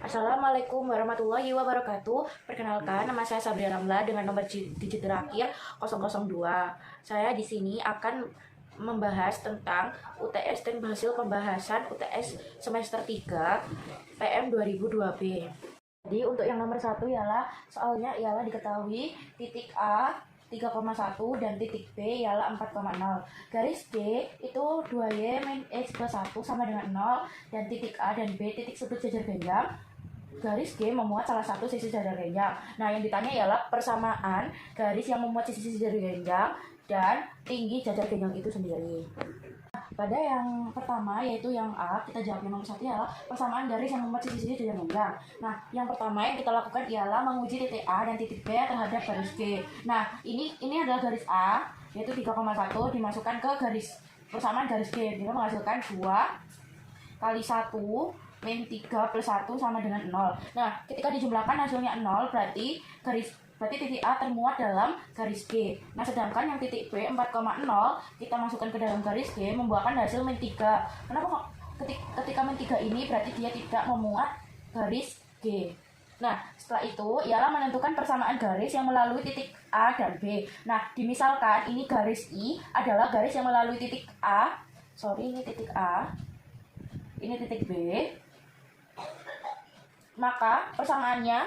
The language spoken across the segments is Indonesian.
Assalamualaikum warahmatullahi wabarakatuh. Perkenalkan, nama saya Sabria Ramla dengan nomor digit terakhir 002. Saya di sini akan membahas tentang UTS dan hasil pembahasan UTS semester 3 PM 2002B. Jadi untuk yang nomor 1 soalnya diketahui titik A 3,1 dan titik B ialah 4,0. Garis D itu 2Y min X plus 1 sama dengan 0, dan titik A dan B titik sudut jajar genjang. Garis G memuat salah satu sisi jajar genjang. Nah, yang ditanya ialah persamaan garis yang memuat sisi jajar genjang dan tinggi jajar genjang itu sendiri. Pada yang pertama, yaitu yang A, kita jawab yang nomor 1 ialah persamaan garis yang memuat sisi-sisi jajar genjang. Nah, yang pertama yang kita lakukan ialah menguji titik A dan titik B terhadap garis G. Nah, ini adalah garis A, yaitu 3,1 dimasukkan ke garis persamaan garis G. Kita menghasilkan 2 kali 1 min 3 plus 1 sama dengan 0. Nah, ketika dijumlahkan hasilnya 0, berarti titik A termuat dalam garis G. Nah, sedangkan yang titik B 4,0 kita masukkan ke dalam garis G membuahkan hasil min 3. Kenapa kok ketika min 3 ini berarti dia tidak memuat garis G. Nah, setelah itu ialah menentukan persamaan garis yang melalui titik A dan B. Nah, dimisalkan ini garis I adalah garis yang melalui titik A. Ini titik A. Ini titik B. Maka persamaannya,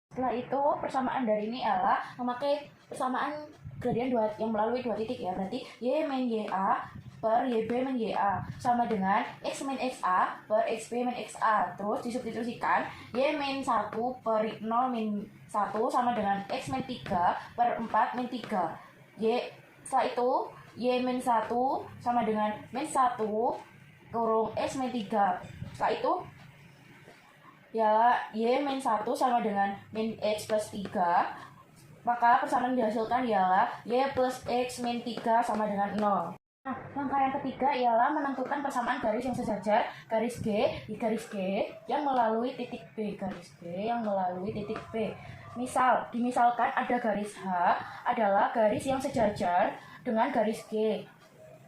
setelah itu persamaan dari ini adalah memakai persamaan gradien yang melalui dua titik ya. Berarti Y min YA per YB min YA sama dengan X min XA per XB min XA. Terus disubstitusikan Y min 1 per 0 min 1 sama dengan X min 3 per 4 min 3. Setelah itu Y min 1 sama dengan min 1 kurung X min 3. Setelah itu Y min 1 sama dengan min X plus 3. Maka persamaan dihasilkan ialah Y plus X min 3 sama dengan 0. Nah, langkah yang ketiga ialah menentukan persamaan garis yang sejajar garis G yang melalui titik B. Garis G yang melalui titik B. Dimisalkan ada garis H adalah garis yang sejajar dengan garis G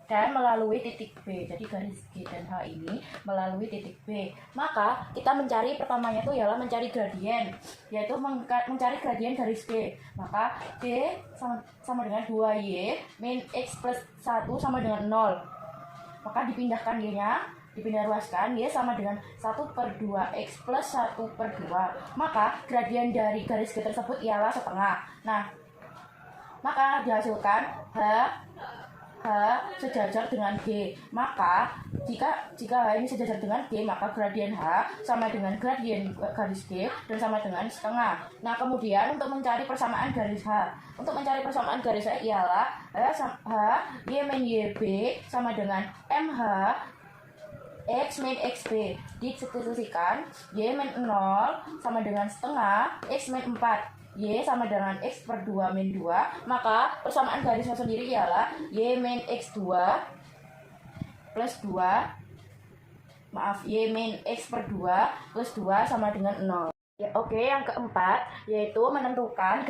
dan melalui titik B. Jadi garis G dan H ini melalui titik B. Maka kita mencari pertamanya itu ialah mencari gradien, yaitu mencari gradien garis G. Maka G sama dengan 2Y min X plus 1 sama dengan 0. Maka dipindahkan Y-nya, dipindah ruaskan, Y sama dengan 1 per 2 X plus 1 per 2. Maka gradien dari garis G tersebut ialah setengah. Nah, maka dihasilkan H sejajar dengan G. Maka jika H ini sejajar dengan G, maka gradien H sama dengan gradien garis G dan sama dengan setengah. Nah, kemudian untuk mencari persamaan garis H. Untuk mencari persamaan garis H ialah H Y min YB sama dengan MH X min XB. Disubstitusikan Y min 0 sama dengan setengah X min 4. Y sama dengan X per 2 min 2. Maka persamaan garisnya sendiri ialah Y min X2 plus 2. Y min X per 2 plus 2 sama dengan 0. Oke, yang keempat yaitu menentukan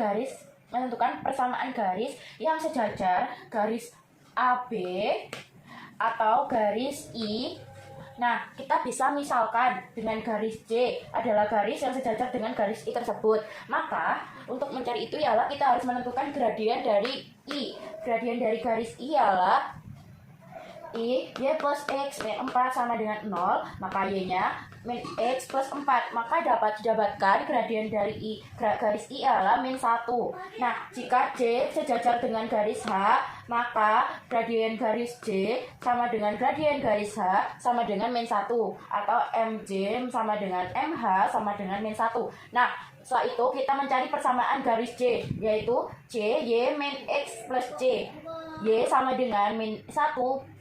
persamaan garis yang sejajar garis AB atau garis I. Nah, kita bisa misalkan dengan garis C adalah garis yang sejajar dengan garis I tersebut. Maka, untuk mencari itu ialah kita harus menentukan gradien dari I. Gradien dari garis I ialah Y plus X min 4 sama dengan 0. Maka Y-nya min X plus 4. Maka dapat didapatkan gradien dari garis I adalah min 1. Nah, jika J sejajar dengan garis H, maka gradien garis J sama dengan gradien garis H sama dengan min 1. Atau MJ sama dengan MH sama dengan min 1. Nah, setelah itu kita mencari persamaan garis J, yaitu J Y min X plus C. Y sama dengan min 1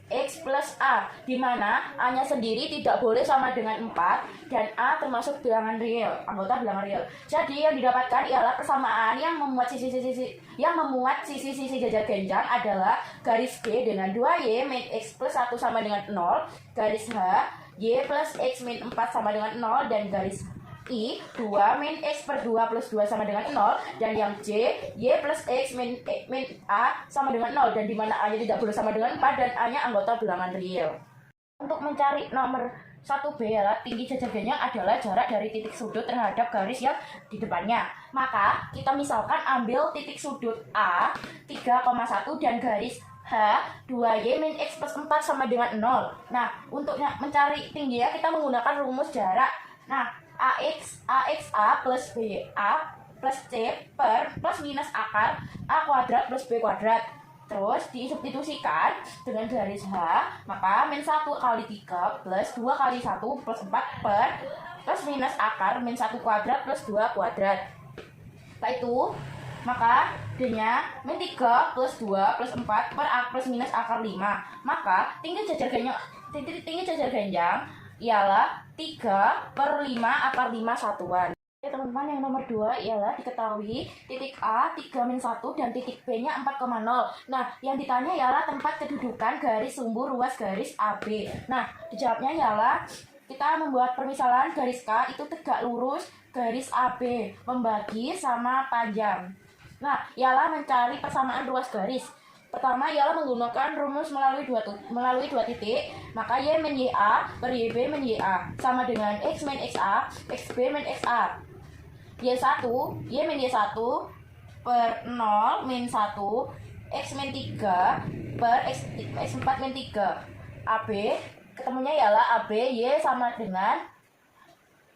X plus A, di mana A-nya sendiri tidak boleh sama dengan 4 dan A termasuk bilangan real, anggota bilangan real. Jadi yang didapatkan ialah persamaan yang memuat sisi-sisi jajar genjang adalah garis G dengan 2Y min X plus 1 sama dengan 0, garis H Y plus X min 4 sama dengan 0, dan garis I 2 min X per 2 plus 2 sama dengan 0, dan yang J Y plus X min A sama dengan 0, dan dimana A nya tidak boleh sama dengan 4 dan A nya anggota bilangan real. Untuk mencari nomor 1B adalah tinggi jajar genjang adalah jarak dari titik sudut terhadap garis yang di depannya. Maka kita misalkan ambil titik sudut A 3,1 dan garis H 2Y min X plus 4 sama dengan 0. Nah, untuk mencari tingginya kita menggunakan rumus jarak. Nah, AXA plus BA plus C per plus minus akar A kuadrat plus B kuadrat. Terus disubstitusikan dengan garis H, maka min 1 kali 3 plus 2 kali 1 plus 4 per plus minus akar min 1 kuadrat plus 2 kuadrat. Setelah itu, maka D-nya min 3 plus 2 plus 4 per A plus minus akar 5. Maka tinggi jajar genjang ialah 3 per 5 akar 5 satuan. Teman-teman, yang nomor 2 ialah diketahui titik A 3-1 dan titik B-nya 4,0. Nah, yang ditanya ialah tempat kedudukan garis sumbu ruas garis AB. Nah, dijawabnya ialah kita membuat permisalan garis K itu tegak lurus garis AB membagi sama panjang. Nah, ialah mencari persamaan ruas garis. Pertama ialah menggunakan rumus melalui dua titik, maka Y min YA per YB min YA sama dengan X min XA, XB min XA. Y1 min Y1 per 0 min 1 X min 3 per X4 min 3. AB ketemunya ialah AB Y sama dengan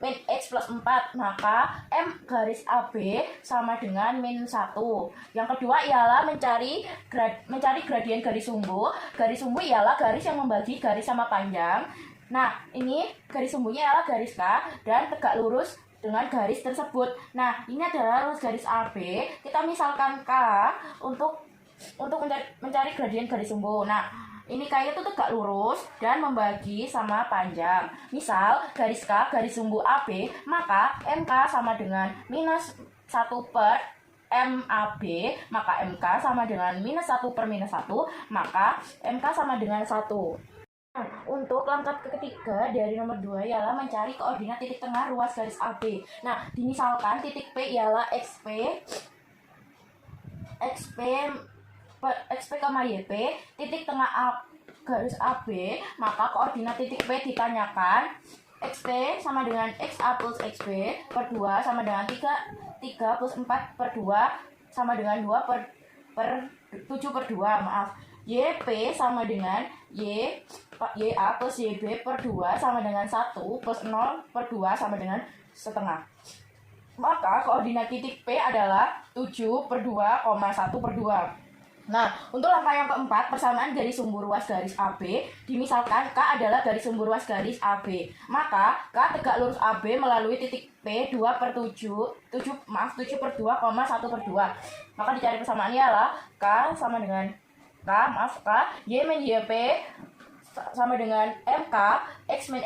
min X plus 4, maka M garis AB sama dengan min 1. Yang kedua ialah mencari gradien garis sumbu. Garis sumbu ialah garis yang membagi garis sama panjang. Nah, ini garis sumbunya ialah garis K dan tegak lurus dengan garis tersebut. Nah, ini adalah ruas garis AB. Kita misalkan K untuk mencari gradien garis sumbu. Nah, ini K itu tegak lurus dan membagi sama panjang. Misal, garis K garis sumbu AB, maka MK sama dengan minus 1 per MAB, maka MK sama dengan minus 1 per minus 1, maka MK sama dengan 1. Nah, untuk langkah ketiga dari nomor 2 ialah mencari koordinat titik tengah ruas garis AB. Nah, dimisalkan titik P ialah XP, YP, titik tengah garis AB, maka koordinat titik P ditanyakan. XP sama dengan XA plus XB per 2 sama dengan 3 plus 4 per 2 sama dengan 2 per 7 per 2, maaf. YP sama dengan YA plus YB per 2 sama dengan 1 plus 0 per 2 sama dengan setengah. Maka koordinat titik P adalah 7 per 2, 1 per 2. Nah, untuk langkah yang keempat, persamaan garis sumbu ruas garis AB, dimisalkan K adalah garis sumbu ruas garis AB. Maka K tegak lurus AB melalui titik P 2 per 7 per 2, 1 per 2. Maka dicari persamaannya adalah K sama dengan K Y min YP sama dengan MK X min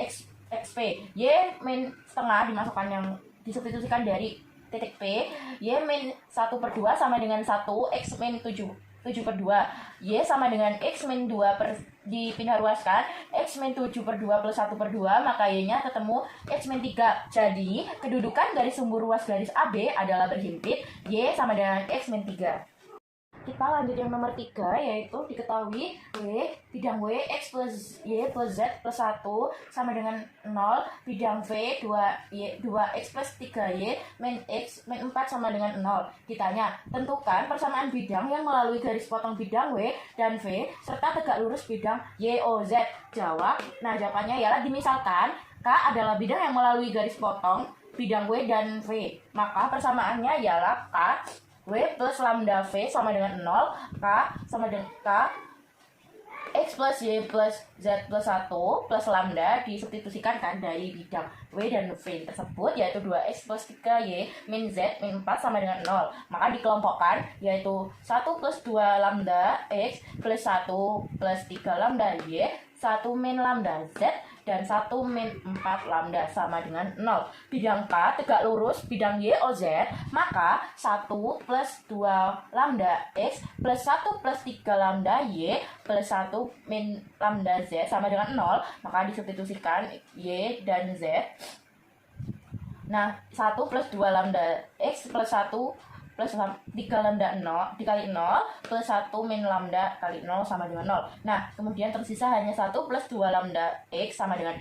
XP. Y min setengah dimasukkan yang disubstitusikan dari titik P. Y min 1 per 2 sama dengan 1 X min 7 per 2. Y sama dengan X min 2 per dipindah ruaskan X min 7 per 2 plus 1 per 2, maka Y nya ketemu X min 3. Jadi kedudukan garis sumbu ruas garis AB adalah berhimpit Y sama dengan X min 3. Kita lanjut yang nomor 3, yaitu diketahui bidang W X plus Y plus Z plus 1 sama dengan 0, bidang V 2X plus 3Y min X min 4 sama dengan 0. Ditanya, tentukan persamaan bidang yang melalui garis potong bidang W dan V serta tegak lurus bidang YOZ. Jawab. Nah, jawabannya ialah dimisalkan K adalah bidang yang melalui garis potong bidang W dan V. Maka persamaannya ialah K W plus lambda V sama dengan 0, K sama dengan K X plus Y plus Z plus 1 plus lambda disubstitusikan kan dari bidang W dan V tersebut, yaitu 2X plus 3Y min Z min 4 sama dengan 0. Maka dikelompokkan, yaitu 1 plus 2 lambda X plus 1 plus 3 lambda Y, 1 min lambda Z, dan 1 min 4 lambda sama dengan 0. Bidang K tegak lurus bidang Y OZ, maka 1 plus 2 lambda X plus 1 plus 3 lambda Y plus 1 min lambda Z sama dengan 0, maka disubstitusikan Y dan Z. Nah, 1 plus 2 lambda X plus 1 plus 3 lambda 0 dikali 0 plus 1 min lambda kali 0 sama dengan 0. Nah, kemudian tersisa hanya 1 plus 2 lambda X sama dengan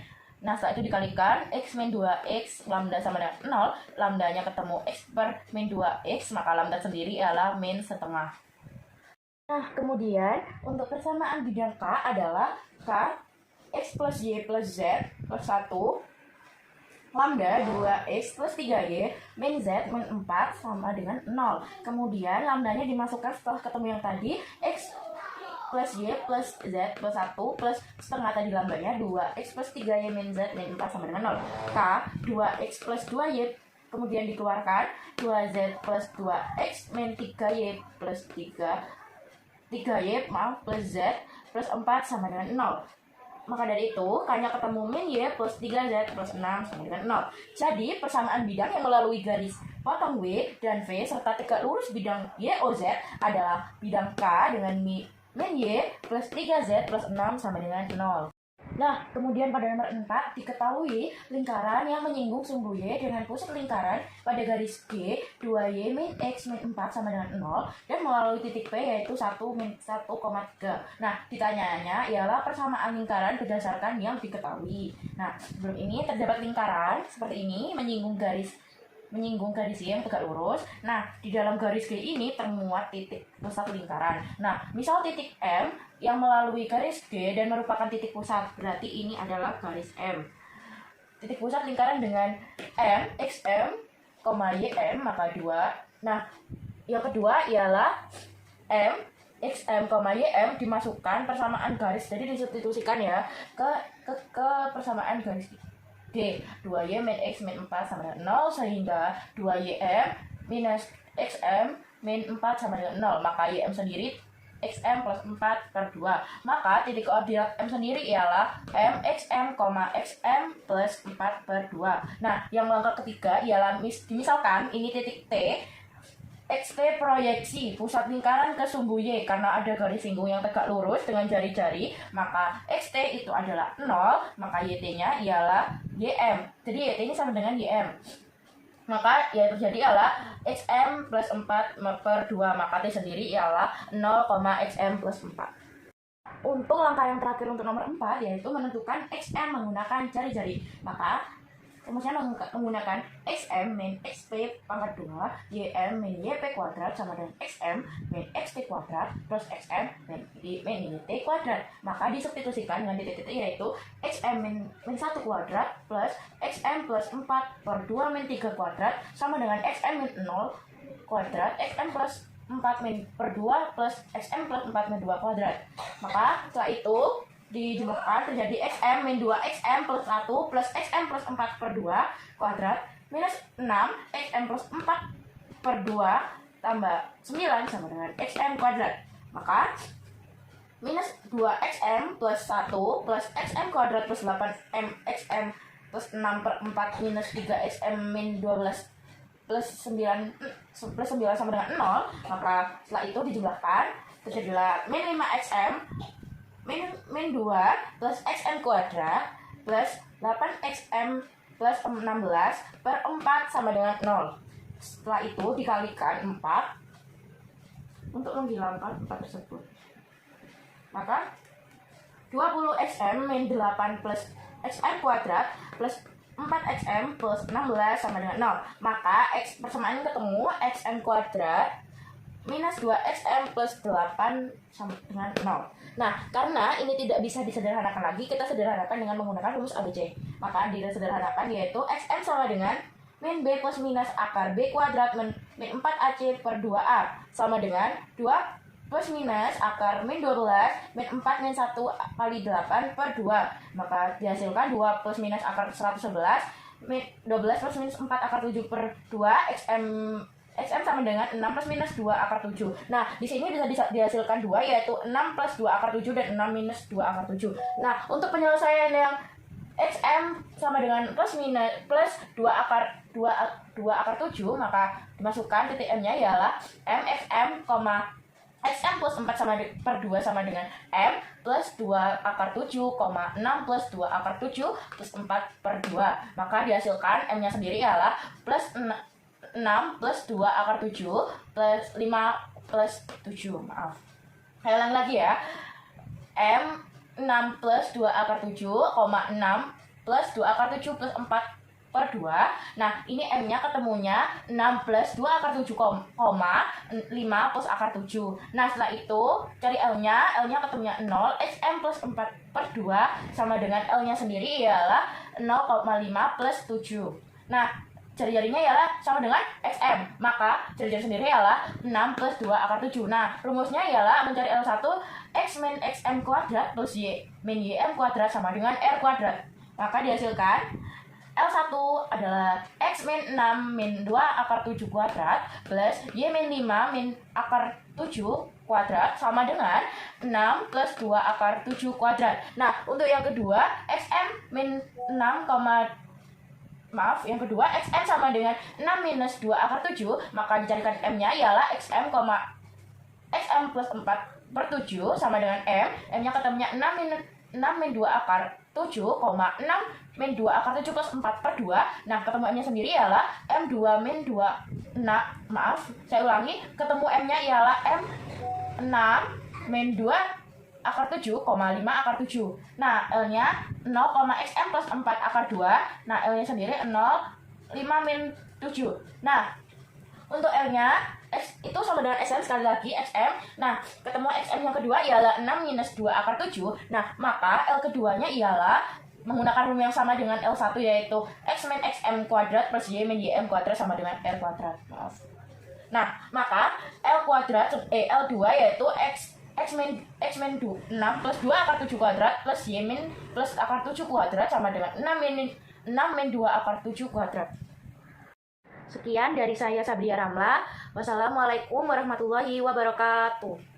Nah, setelah itu dikalikan X min 2X, lambda sama dengan 0, lambdanya ketemu X per min 2X, maka lambda sendiri ialah min setengah. Nah, kemudian untuk persamaan bidang K adalah K X plus Y plus Z plus 1 lambda 2X plus 3Y min Z min 4 sama dengan 0. Kemudian lambdanya dimasukkan setelah ketemu yang tadi X plus Y plus Z plus 1 plus setengah tadi lambdanya 2X plus 3Y min Z min 4 sama dengan 0. K 2X plus 2Y kemudian dikeluarkan 2Z plus 2X min 3Y plus 3Y plus Z plus 4 sama dengan 0. Maka dari itu, K-nya ketemu min Y plus 3Z plus 6 sama dengan 0. Jadi, persamaan bidang yang melalui garis potong W dan V serta tegak lurus bidang Y, O, Z adalah bidang K dengan min Y plus 3Z plus 6 sama dengan 0. Nah, kemudian pada nomor 4 diketahui lingkaran yang menyinggung sumbu Y dengan pusat lingkaran pada garis G 2Y min X min 4 sama dengan 0 dan melalui titik P yaitu 1 min 1,3. Nah, ditanyanya ialah persamaan lingkaran berdasarkan yang diketahui. Nah, sebelum ini terdapat lingkaran seperti ini menyinggung garis Y yang tegak lurus. Nah, di dalam garis G ini termuat titik pusat lingkaran. Nah, misal titik M yang melalui garis G dan merupakan titik pusat, berarti ini adalah garis M. Titik pusat lingkaran dengan M, XM, YM, maka 2. Nah, yang kedua ialah M, XM, YM dimasukkan persamaan garis, jadi disubstitusikan ya ke persamaan garis G 2Y min X min 4 sama dengan 0 sehingga 2YM minus XM min 4 sama dengan 0, maka YM sendiri XM plus 4 per 2. Maka titik koordinat M sendiri ialah M, XM, XM plus 4 per 2. Nah, yang langkah ketiga ialah misalkan ini titik T, XT proyeksi pusat lingkaran ke sumbu Y karena ada garis singgung yang tegak lurus dengan jari-jari, maka XT itu adalah 0, maka YT-nya ialah YM. Jadi YT ini sama dengan YM. Maka yang terjadi ialah XM plus 4 per 2, maka T sendiri ialah 0, XM plus 4. Untuk langkah yang terakhir untuk nomor 4 yaitu menentukan XM menggunakan jari-jari. Maka rumusnya menggunakan XM min XP pangkat 2 YM min YP kuadrat sama dengan XM min XT kuadrat plus XM min YT kuadrat. Maka disubstitusikan dengan titik-titik yaitu XM min 1 kuadrat plus XM plus 4 per 2 min 3 kuadrat sama dengan XM min 0 kuadrat XM plus 4 min per 2 plus XM plus 4 min 2 kuadrat. Maka setelah itu dijumlahkan terjadi XM min 2 XM plus 1 plus XM plus 4 per 2 kuadrat minus 6 XM plus 4 per 2 tambah 9 sama dengan XM kuadrat. Maka minus 2 XM plus 1 plus XM kuadrat plus 8 XM plus 6 per 4 minus 3 XM min 12 plus 9 sama dengan 0. Maka setelah itu dijumlahkan terjadilah min 5 XM min 2 plus XM kuadrat plus 8XM plus 16 per 4 sama dengan 0. Setelah itu dikalikan 4 untuk menghilangkan 4 tersebut. Maka 20XM min 8 plus XM kuadrat plus 4XM plus 16 sama dengan 0. Maka persamaan ketemu XM kuadrat minus 2XM plus 8 sama dengan 0. Nah, karena ini tidak bisa disederhanakan lagi, kita sederhanakan dengan menggunakan rumus ABC. Maka disederhanakan yaitu XM sama dengan min B plus minus akar B kuadrat min 4AC per 2A sama dengan 2 plus minus akar min 12 min 4 min 1 kali 8 per 2. Maka dihasilkan 2 plus minus akar 111 min 12 plus minus 4 akar 7 per 2 XM sama dengan 6 plus minus 2 akar 7. Nah, di sini bisa dihasilkan 2 yaitu 6 plus 2 akar 7 dan 6 minus 2 akar 7. Nah, untuk penyelesaian yang XM sama dengan plus 2 akar 7, maka dimasukkan titik M-nya ialah MXM, XM plus 4 per 2 sama dengan M plus 2 akar 7, 6 plus 2 akar 7 plus 4 per 2. Maka dihasilkan M-nya sendiri ialah plus 6 plus 2 akar 7 plus 5 plus 7. Maaf. Saya ulang lagi ya. M 6 plus 2 akar 7, 6 plus 2 akar 7 plus 4 per 2. Nah, ini M-nya ketemunya 6 plus 2 akar 7, 5 plus akar 7. Nah, setelah itu cari L-nya. L-nya ketemunya 0. XM plus 4 per 2 sama dengan L-nya sendiri ialah 0,5 plus 7. Nah, jari-jarinya ialah sama dengan XM. Maka jari-jari sendiri ialah 6 plus 2 akar 7. Nah, rumusnya ialah mencari L1 X min XM kuadrat plus Y min YM kuadrat sama dengan R kuadrat. Maka dihasilkan L1 adalah X min 6 min 2 akar 7 kuadrat plus Y min 5 min akar 7 kuadrat sama dengan 6 plus 2 akar 7 kuadrat. Nah, untuk yang kedua, yang kedua XM sama dengan 6 minus 2 akar 7, maka dicarikan M-nya ialah XM plus 4 per 7 sama dengan M. M-nya ketemunya 6 min 2 akar 7, 6 min 2 akar 7 plus 4 per 2. Nah, ketemu M-nya sendiri ialah M2 min 2. Nah, maaf, saya ulangi. Ketemu M-nya ialah M6 min 2 akar 7, 5 akar 7. Nah, L-nya 0,xm plus 4 akar 2. Nah, L-nya sendiri 0, 5 min 7. Nah, untuk L-nya itu sama dengan XM, sekali lagi XM. Nah, ketemu XM yang kedua ialah 6 minus 2 akar 7. Nah, maka L keduanya ialah menggunakan rumus yang sama dengan L1, yaitu X min XM kuadrat plus Y min YM kuadrat sama dengan R kuadrat. Maaf. Nah, maka L2 yaitu X min 6 plus 2 akar 7 kuadrat plus Y min plus akar 7 kuadrat sama dengan 6 min 2 akar 7 kuadrat. Sekian dari saya, Sabria Ramla. Wassalamualaikum warahmatullahi wabarakatuh.